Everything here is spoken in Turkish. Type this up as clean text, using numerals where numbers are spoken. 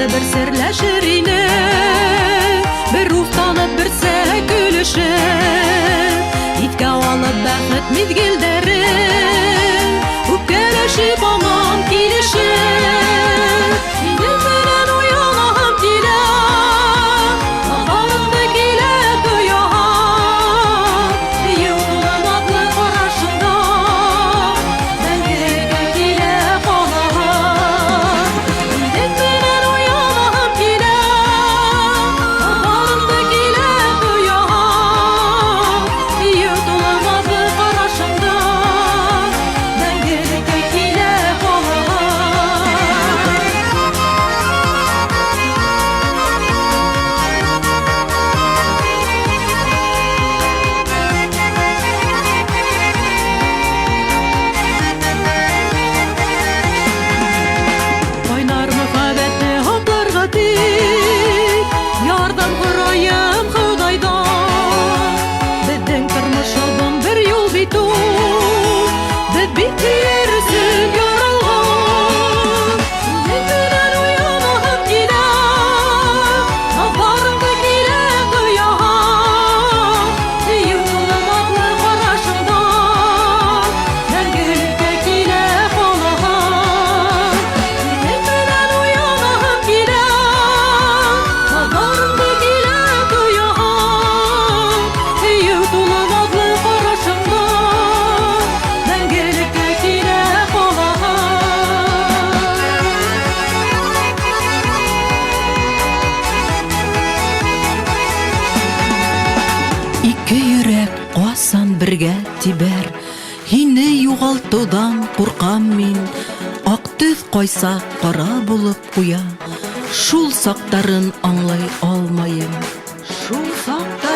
bir serleşir yine, bir uftanıp birse gülüşür. İtke alıp bəxet midgilderi, öpkeleşip aman kilişir. Benim menen uyanahım dile, ağlarımda gile kıyaham. Yıldırım adlı karşımda, ben gereke gile kalaham. Benim menen uyanahım dile, ağlarımda gile kıyaham. Yıldırım adlı karşımda, ben gereke gile kalaham. Oynar muhabbetli hoplarga dik, yardan hurayım Xudaydan. Bizden turmuş yoldan bir yol bitu, biz bitirsin yaralgan. Menen uyanahım gile, nazarımda gile kıyaham. Yıldırım adlı karşımda, ben gereke gile kalaham. Menen uyanahım gile, nazarımda gile kıyaham. Yıldırım adlı karşımda, ben gereke gile kalaham. İki yürek qasan birge tiber, hini yuğaltıdan qurqam min. Aq төс qaysa qara bulup quya, şul saqtарын аңлай алмайым. Шул сақта